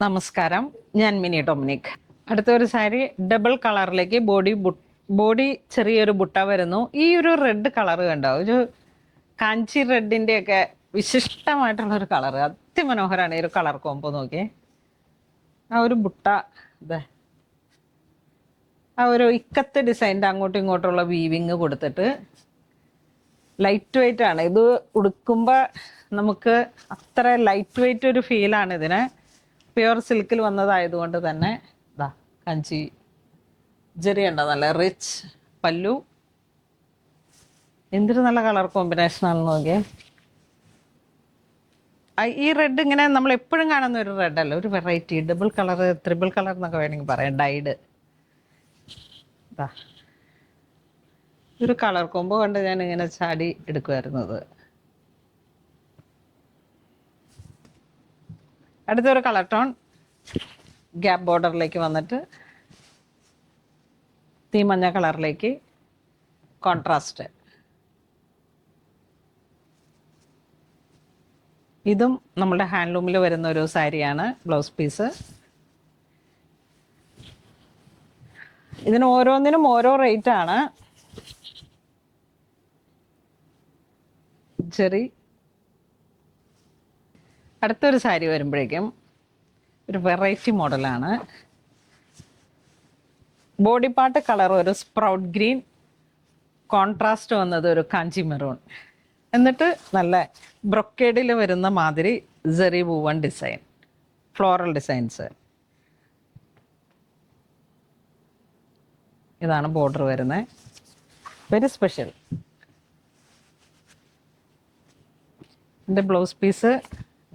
നമസ്കാരം, ഞാൻ mini Dominic. അടുത്തൊരു സാരി ഡബിൾ കളറിലേക്ക് ബോഡി ചെറിയൊരു ബുട്ട വരുന്നു. ഈ ഒരു റെഡ് കളർ കണ്ടോ, ഒരു കാഞ്ചി റെഡിന്റെ ഒക്കെ വിശിഷ്ടമായിട്ടുള്ള ഒരു കളർ, അതിമനോഹരമാണ് ഈ ഒരു കളർ കോമ്പോ. നോക്കിയേ, ആ ഒരു ബുട്ട, ഇതേ ആ ഒരു ഇക്കത്ത് ഡിസൈൻ്റെ അങ്ങോട്ടും ഇങ്ങോട്ടുള്ള വീവിങ് കൊടുത്തിട്ട് ലൈറ്റ് വെയിറ്റ് ആണ് ഇത്. ഉടുക്കുമ്പോൾ നമുക്ക് അത്ര ലൈറ്റ് വെയിറ്റ് ഒരു ഫീലാണ് ഇതിന്. പ്യുവർ സിൽക്കിൽ വന്നതായതുകൊണ്ട് തന്നെ ഇതാ കഞ്ചി ജെറി ഉണ്ടോ, നല്ല റിച്ച് പല്ലു. എന്തൊരു നല്ല കളർ കോമ്പിനേഷൻ ആണെന്ന് നോക്കിയേ. ഈ റെഡ് ഇങ്ങനെ നമ്മൾ എപ്പോഴും കാണുന്ന ഒരു റെഡ് അല്ല, ഒരു variety double colour, triple colour എന്നൊക്കെ വേണമെങ്കിൽ പറയാം, ഡൈഡ്. ഇതാ ഒരു കളർ കോമ്പോ കണ്ട് ഞാൻ ഇങ്ങനെ ചാടി എടുക്കുമായിരുന്നത്. അടുത്തൊരു കളർ ടോൺ ഗ്യാപ്പ് ബോർഡറിലേക്ക് വന്നിട്ട് തീ മഞ്ഞ കളറിലേക്ക് കോൺട്രാസ്റ്റ്. ഇതും നമ്മുടെ ഹാൻഡ്ലൂമിൽ വരുന്ന ഒരു സാരിയാണ്. Blouse piece. ഇതിന് ഓരോന്നിനും ഓരോ റേറ്റ് ആണ്. ചെറി. അടുത്തൊരു സാരി വരുമ്പോഴേക്കും ഒരു വെറൈറ്റി മോഡലാണ്. ബോഡി പാർട്ട് കളർ ഒരു സ്പ്രൗട്ട് ഗ്രീൻ, കോൺട്രാസ്റ്റ് വന്നത് ഒരു കാഞ്ചി മെറൂൺ, എന്നിട്ട് നല്ല ബ്രൊക്കേഡിൽ വരുന്ന മാതിരി സെറി വൂവൺ ഡിസൈൻ, ഫ്ലോറൽ ഡിസൈൻസ്. ഇതാണ് ബോർഡർ വരുന്നത്. Very special. എൻ്റെ ബ്ലൗസ് പീസ്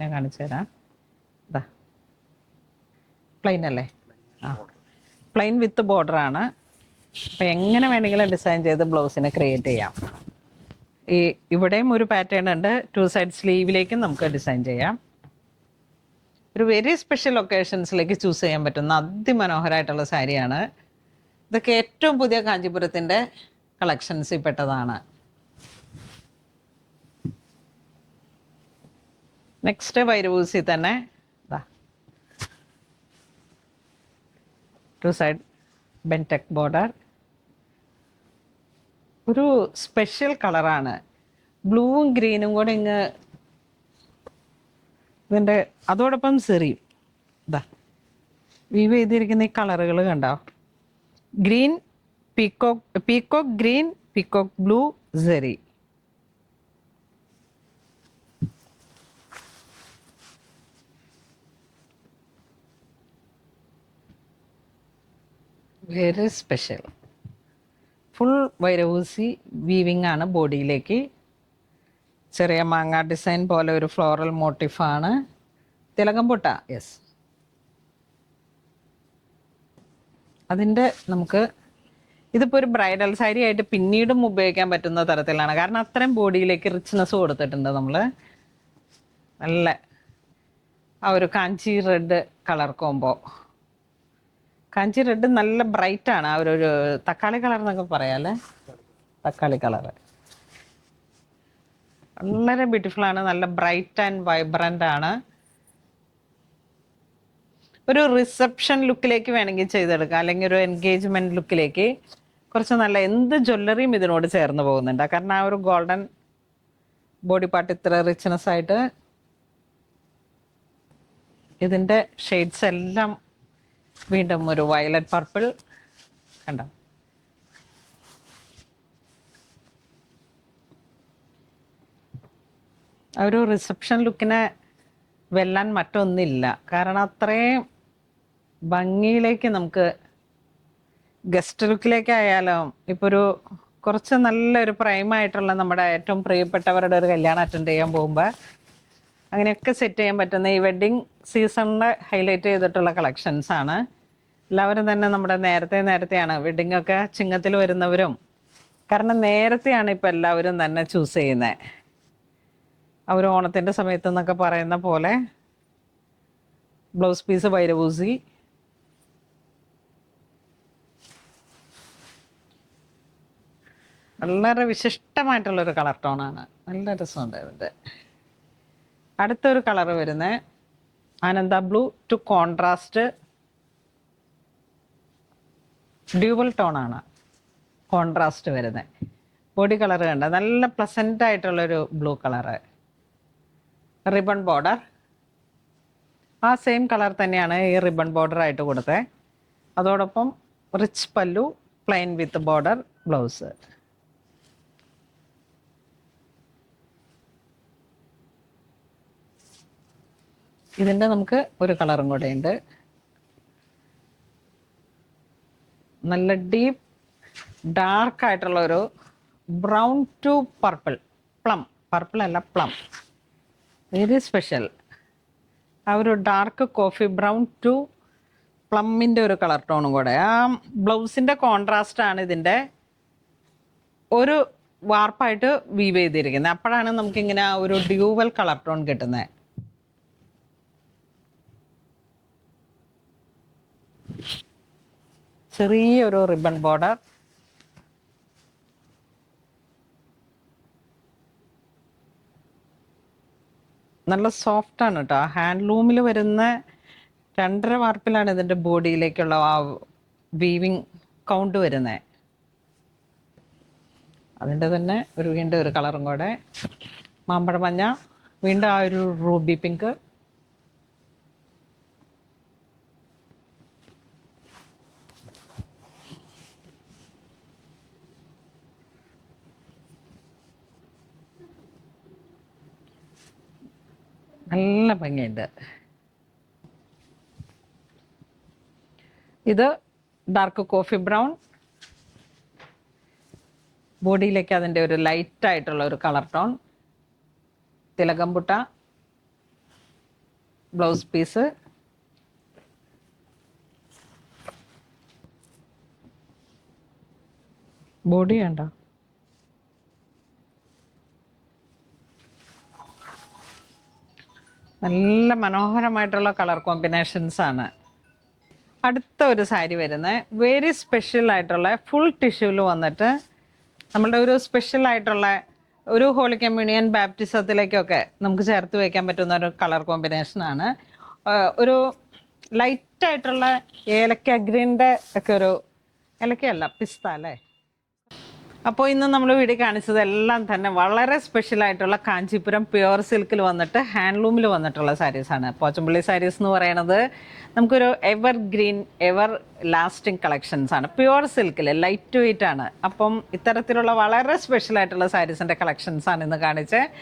ഞാൻ കാണിച്ചു തരാം. ഇതാ പ്ലെയിൻ അല്ലേ? ആ, പ്ലെയിൻ വിത്ത് ബോർഡറാണ്. അപ്പം എങ്ങനെ വേണമെങ്കിലും ഡിസൈൻ ചെയ്ത് ബ്ലൗസിനെ ക്രിയേറ്റ് ചെയ്യാം. ഇവിടെയും ഒരു പാറ്റേൺ ഉണ്ട്. 2 സൈഡ് സ്ലീവിലേക്കും നമുക്ക് ഡിസൈൻ ചെയ്യാം. ഒരു വെരി സ്പെഷ്യൽ ഒക്കേഷൻസിലേക്ക് ചൂസ് ചെയ്യാൻ പറ്റുന്ന അതിമനോഹരമായിട്ടുള്ള സാരിയാണ്. ഇതൊക്കെ ഏറ്റവും പുതിയ കാഞ്ചീപുരത്തിൻ്റെ കളക്ഷൻസിൽ പെട്ടതാണ്. നെക്സ്റ്റ് വൈരൂസി തന്നെ 2 സൈഡ് ബെൻടെക് ബോർഡർ. ഒരു സ്പെഷ്യൽ കളറാണ്, ബ്ലൂവും ഗ്രീനും കൂടെ ഇങ്ങ് ഇതിൻ്റെ അതോടൊപ്പം സെറിയും. ഇതാ വീവ് ചെയ്തിരിക്കുന്ന ഈ കളറുകൾ കണ്ടോ, green peacock green, peacock blue, സെറി. Very special. ഫുൾ വൈരൂസി വീവിങ് ആണ്. ബോഡിയിലേക്ക് ചെറിയ മാങ്ങ ഡിസൈൻ പോലെ ഒരു ഫ്ലോറൽ മോട്ടീഫാണ്. തിലകം പൊട്ട, യെസ്. അതിൻ്റെ നമുക്ക് ഇതിപ്പോൾ ഒരു ബ്രൈഡൽ സാരി ആയിട്ട് പിന്നീടും ഉപയോഗിക്കാൻ പറ്റുന്ന തരത്തിലാണ്. കാരണം അത്രയും ബോഡിയിലേക്ക് റിച്ച്നെസ് കൊടുത്തിട്ടുണ്ട് നമ്മൾ. നല്ല ആ ഒരു കാഞ്ചി റെഡ് കളർ കോമ്പോ. കാഞ്ചി റെഡ് നല്ല ബ്രൈറ്റാണ്. ആ ഒരു തക്കാളി കളർ എന്നൊക്കെ പറയാം അല്ലേ, തക്കാളി കളർ വളരെ ബ്യൂട്ടിഫുൾ ആണ്. നല്ല ബ്രൈറ്റ് ആൻഡ് വൈബ്രൻ്റ് ആണ്. ഒരു റിസപ്ഷൻ ലുക്കിലേക്ക് വേണമെങ്കിൽ ചെയ്തെടുക്കാം, അല്ലെങ്കിൽ ഒരു എൻഗേജ്മെൻറ്റ് ലുക്കിലേക്ക് കുറച്ച് നല്ല എന്ത് ജ്വല്ലറിയും ഇതിനോട് ചേർന്ന് പോകുന്നുണ്ട്. കാരണം ആ ഒരു ഗോൾഡൻ ബോഡി പാർട്ട് ഇത്ര റിച്ച്നെസ് ആയിട്ട് ഇതിൻ്റെ ഷെയ്ഡ്സ് എല്ലാം വീണ്ടും ഒരു വയലറ്റ് പർപ്പിൾ കണ്ടോ. ആ ഒരു റിസപ്ഷൻ ലുക്കിനെ വെല്ലാൻ മറ്റൊന്നില്ല. കാരണം അത്രയും ഭംഗിയിലേക്ക് നമുക്ക് ഗസ്റ്റ് ലുക്കിലേക്കായാലും ഇപ്പോൾ ഒരു കുറച്ച് നല്ലൊരു പ്രൈമായിട്ടുള്ള നമ്മുടെ ഏറ്റവും പ്രിയപ്പെട്ടവരുടെ ഒരു കല്യാണം അറ്റൻഡ് ചെയ്യാൻ പോകുമ്പോൾ അങ്ങനെയൊക്കെ സെറ്റ് ചെയ്യാൻ പറ്റുന്ന ഈ വെഡ്ഡിങ് സീസണിൽ ഹൈലൈറ്റ് ചെയ്തിട്ടുള്ള കളക്ഷൻസാണ്. എല്ലാവരും തന്നെ നമ്മുടെ നേരത്തെയാണ് വെഡ്ഡിങ് ഒക്കെ ചിങ്ങത്തിൽ വരുന്നവരും. കാരണം നേരത്തെയാണ് ഇപ്പോൾ എല്ലാവരും തന്നെ ചൂസ് ചെയ്യുന്നത്. ആ ഒരു ഓണത്തിൻ്റെ സമയത്ത് എന്നൊക്കെ പറയുന്ന പോലെ ബ്ലൗസ് പീസ് വൈരൂസി. വളരെ വിശിഷ്ടമായിട്ടുള്ളൊരു കളർ ടോണാണ്. നല്ല രസമുണ്ട് ഇതിൻ്റെ. അടുത്തൊരു കളർ വരുന്നത് Ananda blue to contrast dual tone ആണ് കോൺട്രാസ്റ്റ് വരുന്നത്. ബോഡി കളർ കണ്ട നല്ല പ്ലസൻ്റ് ആയിട്ടുള്ളൊരു ബ്ലൂ കളറ്. റിബൺ ബോർഡർ ആ സെയിം കളർ തന്നെയാണ് ഈ റിബൺ ബോർഡർ ആയിട്ട് കൊടുത്തത്. അതോടൊപ്പം റിച്ച് പല്ലു, പ്ലെയിൻ വിത്ത് ബോർഡർ ബ്ലൗസ്. ഇതിൻ്റെ നമുക്ക് ഒരു കളറും കൂടെ ഉണ്ട്. നല്ല ഡീപ്പ് ഡാർക്ക് ആയിട്ടുള്ള ഒരു brown to purple, plum, purple അല്ല പ്ലം, വെരി സ്പെഷ്യൽ. ആ ഒരു ഡാർക്ക് കോഫി ബ്രൗൺ ടു പ്ലമ്മിൻ്റെ ഒരു കളർ ടോണും കൂടെ. ആ ബ്ലൗസിൻ്റെ കോൺട്രാസ്റ്റ് ആണ് ഇതിൻ്റെ ഒരു വാർപ്പായിട്ട് വീവ് ചെയ്തിരിക്കുന്നത്. അപ്പോഴാണ് നമുക്കിങ്ങനെ ആ ഒരു ഡ്യൂവൽ കളർ ടോൺ കിട്ടുന്നത്. ചെറിയൊരു റിബൺ ബോർഡർ, നല്ല സോഫ്റ്റ് ആണ് കേട്ടോ. ഹാൻഡ്ലൂമിൽ വരുന്ന 2.5 വാർപ്പിലാണ് ഇതിൻ്റെ ബോഡിയിലേക്കുള്ള ആ വീവിങ് കൗണ്ട് വരുന്നത്. അതിൻ്റെ തന്നെ വീണ്ടും ഒരു കളറും കൂടെ, മാമ്പഴ മഞ്ഞ, വീണ്ടും ആ ഒരു റൂബി പിങ്ക്. നല്ല ഭംഗിയുണ്ട്. ഇത് ഡാർക്ക് കോഫി ബ്രൗൺ, ബോഡിയിലേക്ക് അതിൻ്റെ ഒരു ലൈറ്റ് ആയിട്ടുള്ള ഒരു കളർ ടോൺ. തിലകംപുട്ട ബ്ലൗസ് പീസ്. ബോഡി വേണ്ട, നല്ല മനോഹരമായിട്ടുള്ള കളർ കോമ്പിനേഷൻസ് ആണ്. അടുത്ത ഒരു സാരി വരുന്നത് വെരി സ്പെഷ്യൽ ആയിട്ടുള്ള ഫുൾ ടിഷ്യൂവിൽ വന്നിട്ട് നമ്മളുടെ ഒരു സ്പെഷ്യൽ ആയിട്ടുള്ള ഒരു ഹോളി കമ്മ്യൂണിയൻ ബാപ്റ്റിസത്തിലേക്കൊക്കെ നമുക്ക് ചേർത്ത് വയ്ക്കാൻ പറ്റുന്ന ഒരു കളർ കോമ്പിനേഷനാണ്. ഒരു ലൈറ്റായിട്ടുള്ള ഏലക്ക ഗ്രീൻ്റെ ഒക്കെ ഒരു, ഏലക്കയല്ല പിസ്ത അല്ലേ. അപ്പോൾ ഇന്ന് നമ്മൾ വീഡിയോ കാണിച്ചത് എല്ലാം തന്നെ വളരെ സ്പെഷ്യലായിട്ടുള്ള കാഞ്ചീപുരം പ്യുവർ സിൽക്കിൽ വന്നിട്ട് ഹാൻഡ്ലൂമിൽ വന്നിട്ടുള്ള സാരീസാണ്. പോച്ചമ്പള്ളി സാരീസ് എന്ന് പറയുന്നത് നമുക്കൊരു ever green ever lasting collections ആണ്. പ്യുവർ സിൽക്കിൽ ലൈറ്റ് വെയ്റ്റ് ആണ്. അപ്പം ഇത്തരത്തിലുള്ള വളരെ സ്പെഷ്യലായിട്ടുള്ള സാരീസിൻ്റെ കളക്ഷൻസാണ് ഇന്ന് കാണിച്ചത്.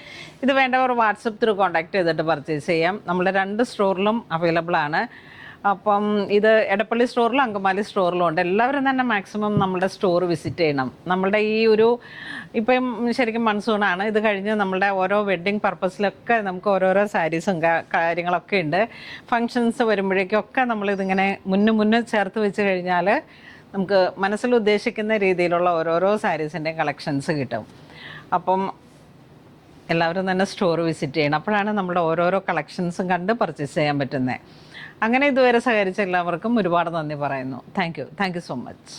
ഇത് വേണ്ടവർ വാട്സപ്പ് ത്രൂ കോൺടാക്ട് ചെയ്തിട്ട് പർച്ചേസ് ചെയ്യാം. നമ്മുടെ 2 സ്റ്റോറിലും അവൈലബിൾ ആണ്. അപ്പം ഇത് എടപ്പള്ളി സ്റ്റോറിലും അങ്കമാലി സ്റ്റോറിലും ഉണ്ട്. എല്ലാവരും തന്നെ മാക്സിമം നമ്മുടെ സ്റ്റോർ വിസിറ്റ് ചെയ്യണം. നമ്മളുടെ ഈ ഒരു ഇപ്പം ശരിക്കും മൺസൂണാണ്. ഇത് കഴിഞ്ഞ് നമ്മളുടെ ഓരോ വെഡ്ഡിങ് പർപ്പസിലൊക്കെ നമുക്ക് ഓരോരോ സാരീസും കാര്യങ്ങളൊക്കെ ഉണ്ട്. ഫങ്ഷൻസ് വരുമ്പോഴേക്കൊക്കെ നമ്മളിതിങ്ങനെ മുന്നേ ചേർത്ത് വെച്ച് കഴിഞ്ഞാൽ നമുക്ക് മനസ്സിൽ ഉദ്ദേശിക്കുന്ന രീതിയിലുള്ള ഓരോരോ സാരീസിൻ്റെയും കളക്ഷൻസ് കിട്ടും. അപ്പം എല്ലാവരും തന്നെ സ്റ്റോർ വിസിറ്റ് ചെയ്യണം. അപ്പോഴാണ് നമ്മുടെ ഓരോരോ കളക്ഷൻസും കണ്ട് പർച്ചേസ് ചെയ്യാൻ പറ്റുന്നത്. അങ്ങനെ ഇതുവരെ സഹകരിച്ച എല്ലാവർക്കും ഒരുപാട് നന്ദി പറയുന്നു. Thank you so much.